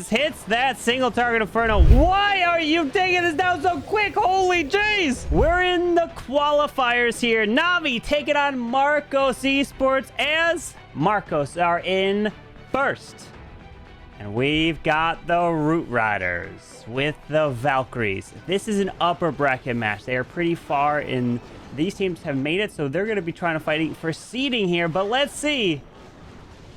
is, hits that single target Inferno. Why are you taking this down so quick? Holy jeez! We're in the qualifiers here. NAVI taking on Marcos Esports as Marcos are in first. And we've got the Root Riders with the Valkyries. This is an upper bracket match. They are pretty far in. These teams have made it, so they're going to be trying to fight for seeding here. But let's see.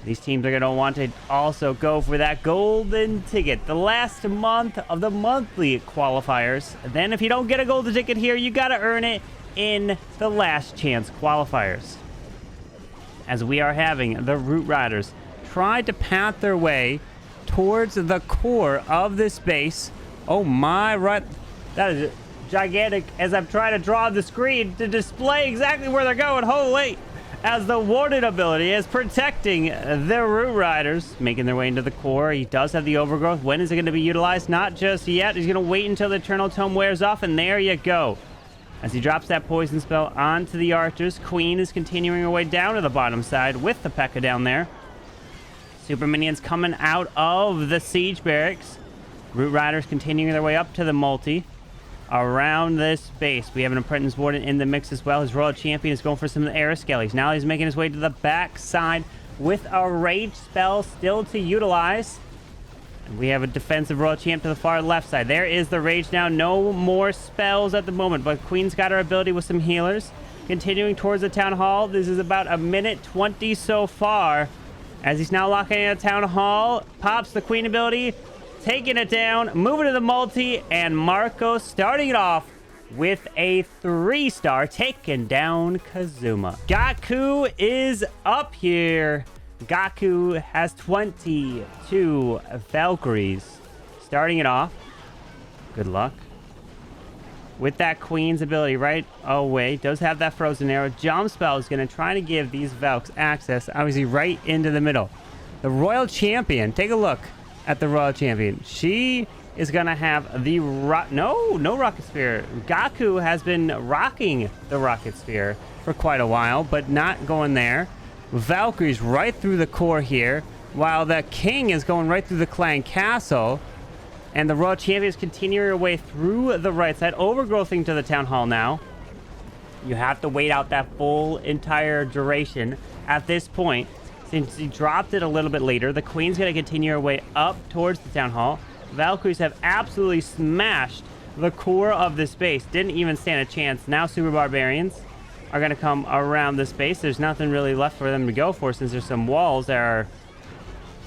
These teams are going to want to also go for that golden ticket. The last month of the monthly qualifiers. Then if you don't get a golden ticket here, you got to earn it in the last chance qualifiers. As we are having the Root Riders try to path their way towards the core of this base. Oh my, right. That is gigantic as I'm trying to draw the screen to display exactly where they're going. Holy, as the warded ability is protecting the Root Riders, making their way into the core. He does have the overgrowth. When is it going to be utilized? Not just yet. He's going to wait until the Eternal Tome wears off, and there you go. As he drops that poison spell onto the archers, Queen is continuing her way down to the bottom side with the P.E.K.K.A. down there. Super minions coming out of the siege barracks. Root Riders continuing their way up to the multi. Around this base, we have an Apprentice Warden in the mix as well. His Royal Champion is going for some of the Aeroskellies. Now he's making his way to the back side with a Rage spell still to utilize. And we have a defensive Royal Champ to the far left side. There is the Rage now. No more spells at the moment, but Queen's got her ability with some healers. Continuing towards the Town Hall. This is about a minute 20 so far. As he's now locking in a Town Hall, pops the Queen ability, taking it down, moving to the multi, and Marcos starting it off with a 3-star, taking down Kazuma. GAKU is up here. GAKU has 22 Valkyries. Starting it off. Good luck. With that Queen's ability right away, does have that frozen arrow. Jump spell is going to try to give these Valks access, obviously, right into the middle. The Royal Champion, take a look at the Royal Champion. She is going to have the... No Rocket Sphere. GAKU has been rocking the Rocket Sphere for quite a while, but not going there. Valkyries right through the core here, while the King is going right through the Clan Castle. And the Royal Champion is continuing her way through the right side, overgrowthing to the Town Hall now. You have to wait out that full entire duration at this point. Since he dropped it a little bit later, the Queen's going to continue her way up towards the Town Hall. Valkyries have absolutely smashed the core of this base. Didn't even stand a chance. Now Super Barbarians are going to come around this base. There's nothing really left for them to go for since there's some walls that are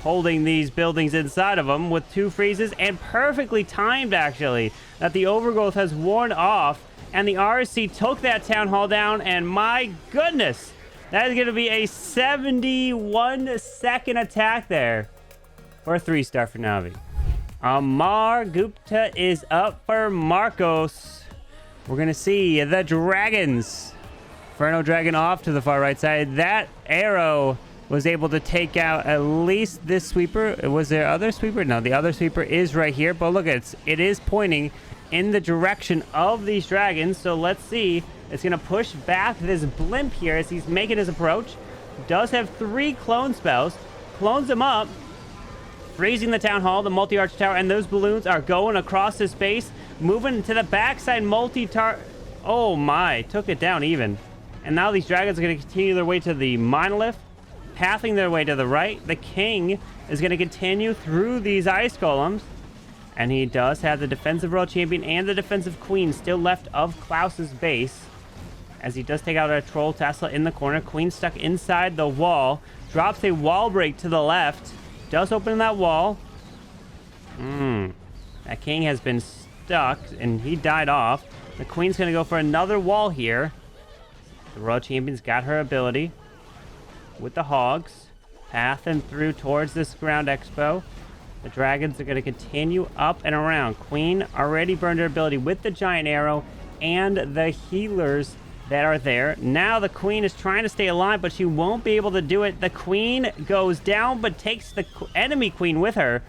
holding these buildings inside of them with 2 freezes, and perfectly timed actually that the overgrowth has worn off and the RC took that Town Hall down. And my goodness, that is going to be a 71-second attack there for a 3-star for NAVI. Amar Gupta is up for Marcos. We're going to see the dragons. Inferno Dragon off to the far right side. That arrow was able to take out at least this sweeper. Was there other sweeper? No, the other sweeper is right here. But look, it is pointing in the direction of these dragons. So let's see. It's going to push back this blimp here as he's making his approach. Does have 3 clone spells. Clones them up. Freezing the Town Hall, the multi-arch tower, and those balloons are going across this base. Moving to the backside multi-tar... Oh my, took it down even. And now these dragons are going to continue their way to the monolith. Pathing their way to the right. The King is going to continue through these ice golems. And he does have the defensive Royal Champion and the defensive Queen still left of Klaus's base. As he does take out a Troll Tesla in the corner. Queen stuck inside the wall. Drops a wall break to the left. Does open that wall. That King has been stuck and he died off. The Queen's going to go for another wall here. The Royal Champion's got her ability with the Hogs, pathing through towards this ground expo. The dragons are going to continue up and around. Queen already burned her ability with the giant arrow and the healers that are there. Now the Queen is trying to stay alive, but she won't be able to do it. The Queen goes down, but takes the enemy Queen with her.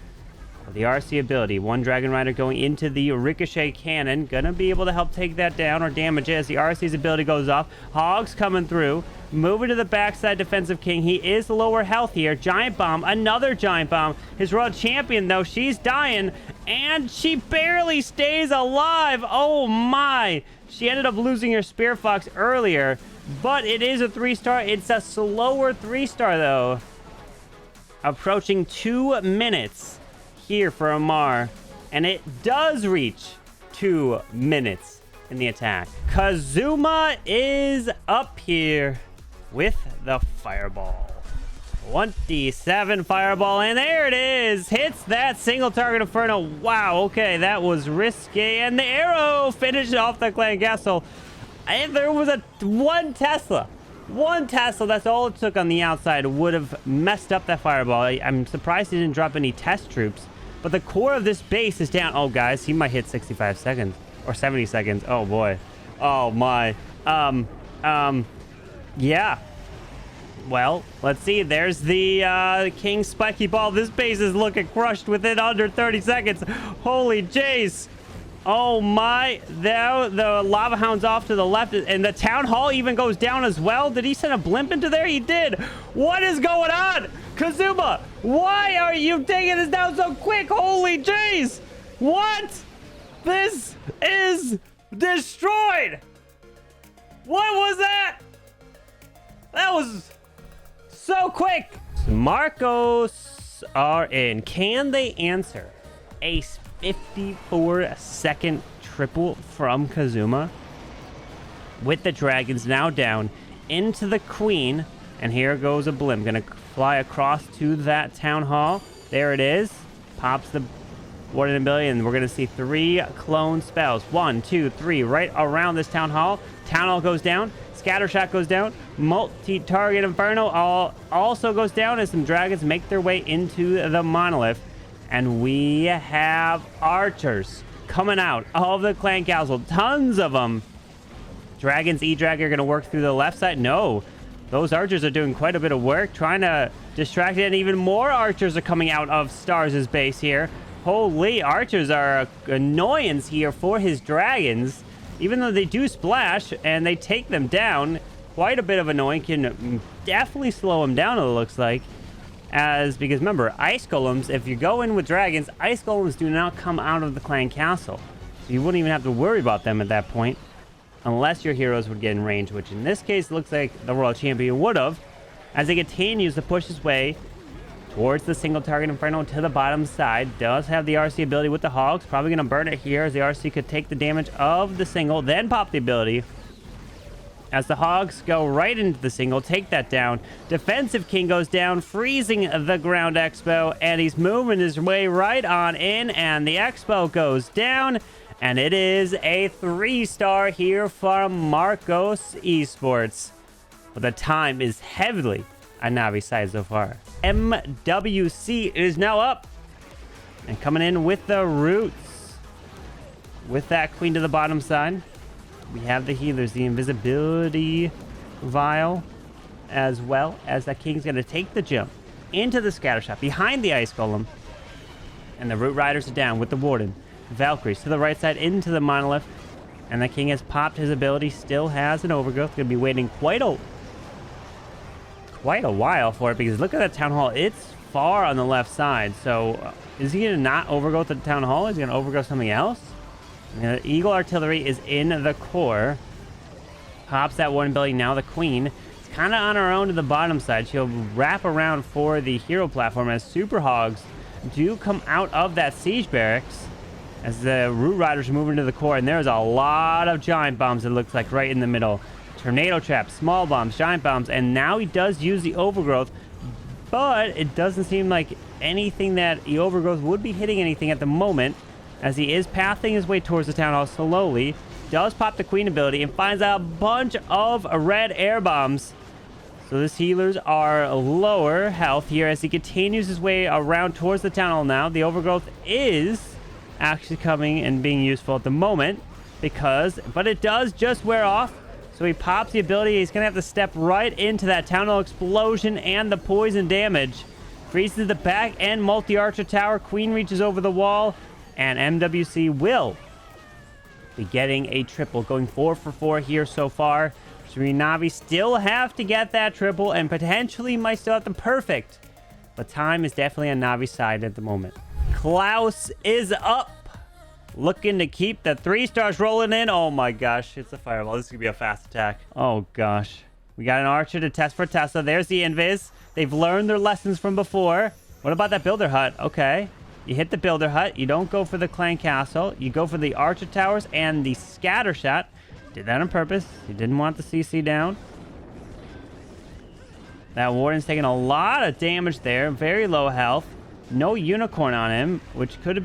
The RC ability, one Dragon Rider going into the Ricochet Cannon. Gonna be able to help take that down or damage it as the RC's ability goes off. Hogs coming through. Moving to the backside, Defensive King. He is lower health here. Giant Bomb, another Giant Bomb. His World Champion, though, she's dying. And she barely stays alive. Oh, my. She ended up losing her Spear Fox earlier. But it is a 3-star. It's a slower 3-star, though. Approaching 2 minutes. Here for Amar, and it does reach 2 minutes in the attack. Kazuma is up here with the fireball. 27 fireball, and there it is. Hits that single target inferno. Wow, okay, that was risky, and the arrow finished off the clan castle. And there was one Tesla. One Tesla, that's all it took on the outside, would have messed up that fireball. I'm surprised he didn't drop any test troops. But the core of this base is down. Oh, guys, he might hit 65 seconds or 70 seconds. Oh, boy. Oh, my. Yeah. Well, let's see. There's the King Spiky Ball. This base is looking crushed within under 30 seconds. Holy jeez. Oh, my. Now the Lava Hound's off to the left, and the Town Hall even goes down as well. Did he send a blimp into there? He did. What is going on? Kazuma, why are you taking this down so quick? Holy jeez. What? This is destroyed. What was that? That was so quick. Marcos are in. Can they answer a 54-second triple from Kazuma? With the dragons now down into the queen. And here goes a blimp. Gonna fly across to that town hall. There it is. Pops the warden ability, and we're gonna see 3 clone spells. 1, 2, 3, right around this town hall. Town hall goes down. Scattershot goes down. Multi-target inferno also goes down as some dragons make their way into the monolith. And we have archers coming out of the clan castle. Tons of them. Dragons, E-Drag are gonna work through the left side. No. Those archers are doing quite a bit of work, trying to distract it, and even more archers are coming out of Stars' base here. Holy, archers are an annoyance here for his dragons. Even though they do splash, and they take them down, quite a bit of annoying. Can definitely slow them down, it looks like. Because remember, ice golems, if you go in with dragons, ice golems do not come out of the clan castle. So you wouldn't even have to worry about them at that point. Unless your heroes would get in range, which in this case looks like the World Champion would have, as he continues to push his way towards the single target inferno to the bottom side. Does have the RC ability with the hogs. Probably going to burn it here as the RC could take the damage of the single, then pop the ability. As the hogs go right into the single, take that down. Defensive King goes down, freezing the ground Expo, and he's moving his way right on in, and the Expo goes down. And it is a 3-star here from Marcos Esports. But the time is heavily on Navi's side so far. MWC is now up. And coming in with the roots. With that queen to the bottom side. We have the healers, the invisibility vial. As well as the king's going to take the jump into the scattershot behind the ice golem. And the root riders are down with the warden. Valkyries to the right side into the monolith, and the king has popped his ability, still has an overgrowth. Gonna be waiting quite a while for it, because look at that town hall, it's far on the left side. So is he gonna not overgrowth the town hall? Is he gonna overgrowth something else? The eagle artillery is in the core. Pops that one ability. Now the queen is kind of on her own to the bottom side. She'll wrap around for the hero platform as super hogs do come out of that siege barracks. As the root riders move into the core, and there's a lot of giant bombs, it looks like, right in the middle. Tornado traps, small bombs, giant bombs, and now he does use the overgrowth, but it doesn't seem like anything that the overgrowth would be hitting anything at the moment, as he is pathing his way towards the town hall slowly. Does pop the queen ability and finds a bunch of red air bombs. So his healers are lower health here as he continues his way around towards the town hall now. The overgrowth is actually coming and being useful at the moment, but it does just wear off. So he pops the ability. He's gonna have to step right into that town hall explosion and the poison damage. Freezes the back and multi-archer tower. Queen reaches over the wall, and MWC will be getting a triple. Going 4 for 4 here so far. NAVI still have to get that triple and potentially might still have the perfect. But time is definitely on Navi's side at the moment. Klaus is up. Looking to keep the 3 stars rolling in. Oh my gosh, it's a fireball. This is going to be a fast attack. Oh gosh. We got an archer to test for Tesla. There's the invis. They've learned their lessons from before. What about that builder hut? Okay. You hit the builder hut. You don't go for the clan castle. You go for the archer towers and the scatter shot. Did that on purpose. He didn't want the CC down. That warden's taking a lot of damage there. Very low health. No unicorn on him, which could have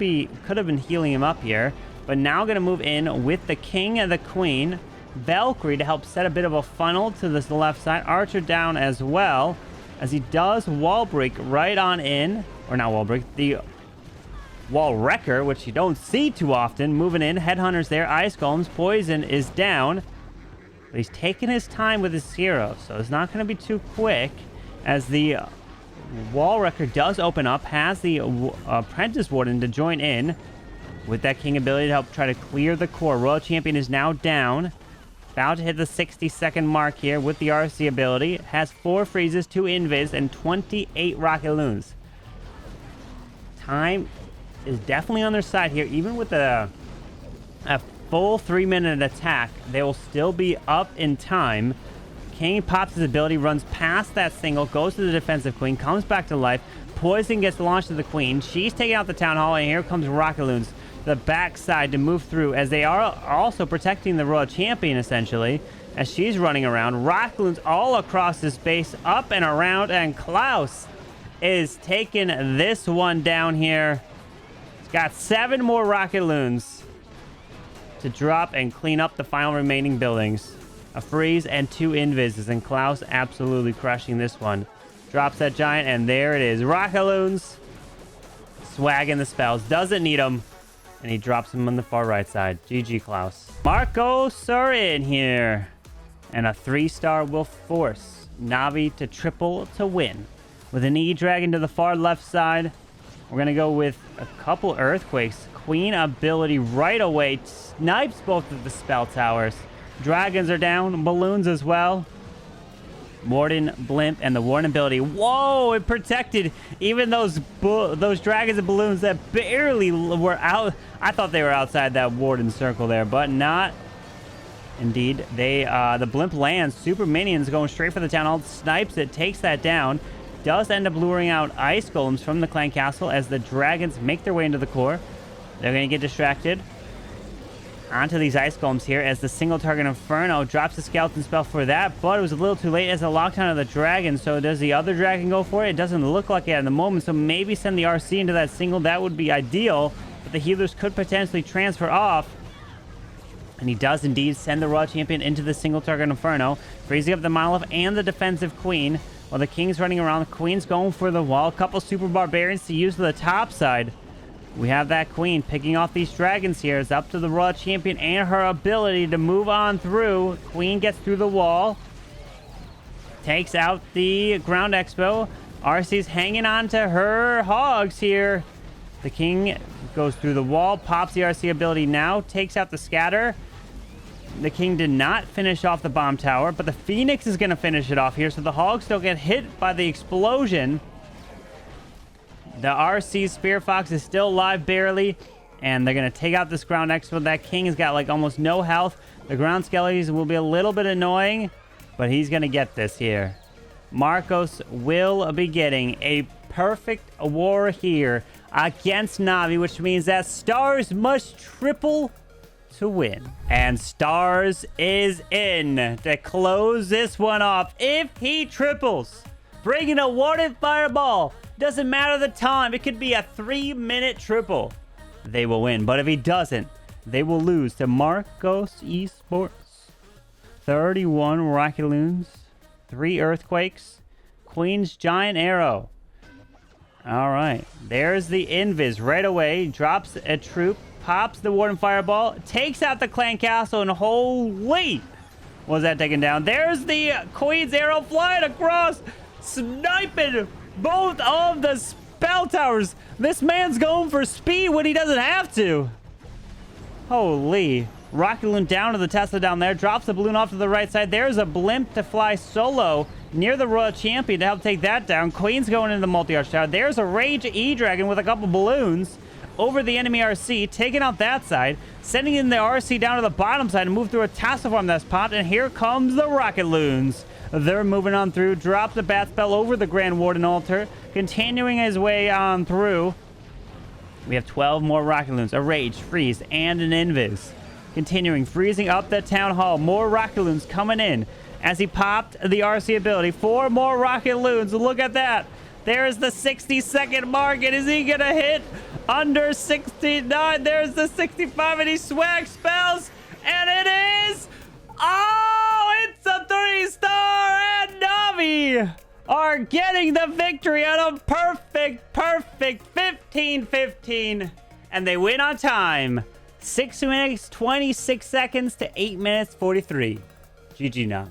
been healing him up here. But now going to move in with the king and the queen. Valkyrie to help set a bit of a funnel to this left side. Archer down as well, as he does wall break right on in. Or not wall break, the wall wrecker, which you don't see too often. Moving in, headhunters there, ice golems. Poison is down, but he's taking his time with his hero, so it's not going to be too quick, as the wall wrecker does open up. Has the apprentice warden to join in with that king ability to help try to clear the core. Royal champion is now down. About to hit the 60-second mark here with the RC ability. Has 4 freezes, 2 invis, and 28 rocket loons. Time is definitely on their side here. Even with a full 3-minute attack, they will still be up in time. King pops his ability, runs past that single, goes to the defensive queen, comes back to life. Poison gets launched to the queen. She's taking out the town hall, and here comes rocket loons. The backside to move through, as they are also protecting the royal champion essentially, as she's running around. Rocket loons all across this base, up and around, and Klaus is taking this one down here. He's got 7 more rocket loons to drop and clean up the final remaining buildings. A freeze and 2 invises, and Klaus absolutely crushing this one. Drops that giant, and there it is. Rocket loons swagging the spells. Doesn't need them. And he drops him on the far right side. GG, Klaus. Marcos are in here. And a 3-star will force Navi to triple to win. With an E-Dragon to the far left side, we're going to go with a couple Earthquakes. Queen ability right away. Snipes both of the spell towers. Dragons are down. Balloons as well. Warden, Blimp, and the Warden ability. Whoa, it protected even those dragons and balloons that barely were out. I thought they were outside that Warden circle there, but not. Indeed, the Blimp lands. Super minions going straight for the town hall. Snipes it, takes that down. Does end up luring out ice golems from the clan castle as the dragons make their way into the core. They're going to get distracted. Onto these ice golems here as the single target Inferno drops the skeleton spell for that, but it was a little too late as a lockdown of the dragon. So does the other dragon go for it? It doesn't look like it at the moment, so maybe send the RC into that single. That would be ideal, but the healers could potentially transfer off. And he does indeed send the Royal Champion into the single target Inferno, freezing up the Monolith and the defensive Queen. While the King's running around, the Queen's going for the wall. A couple Super Barbarians to use to the top side. We have that Queen picking off these dragons here. It's up to the Royal Champion and her ability to move on through. Queen gets through the wall. Takes out the Ground Expo. RC's hanging on to her hogs here. The King goes through the wall, pops the RC ability now, takes out the Scatter. The King did not finish off the bomb tower, but the Phoenix is going to finish it off here, so the hogs don't get hit by the explosion. The RC Spear Fox is still alive barely, and they're going to take out this Ground Expo. That King has got like almost no health. The Ground Skellies will be a little bit annoying, but he's going to get this here. Marcos will be getting a perfect war here against Navi, which means that Stars must triple to win. And Stars is in to close this one off. If he triples, bringing a Warden Fireball, doesn't matter the time, it could be a 3-minute triple, they will win. But if he doesn't, they will lose to Marcos Esports. 31 Rocket Loons, 3 Earthquakes, Queen's Giant Arrow. All right, there's the Invis right away. Drops a troop, pops the Warden Fireball, takes out the Clan Castle, and holy, was that taken down? There's the Queen's Arrow flying across, sniping both of the spell towers. This man's going for speed when he doesn't have to. Holy. Rocket Loon down to the Tesla down there. Drops the balloon off to the right side. There's a blimp to fly solo near the Royal Champion to help take that down. Queen's going into the multi-arch tower. There's a Rage E-Dragon with a couple balloons over the enemy RC, taking out that side, sending in the RC down to the bottom side and move through a tassel farm that's popped. And here comes the Rocket Loons. They're moving on through. Drop the Bat Spell over the Grand Warden altar, continuing his way on through. We have 12 more Rocket Loons, a Rage, Freeze, and an Invis. Continuing, freezing up the Town Hall. More Rocket Loons coming in as he popped the RC ability. 4 more Rocket Loons. Look at that. There's the 60-second mark. And is he going to hit under 69? There's the 65, and he swag spells. And it is... Oh, it's a 3-star, and NAVI are getting the victory on a perfect 15-15. And they win on time. 6 minutes, 26 seconds to 8 minutes, 43. GG NAVI.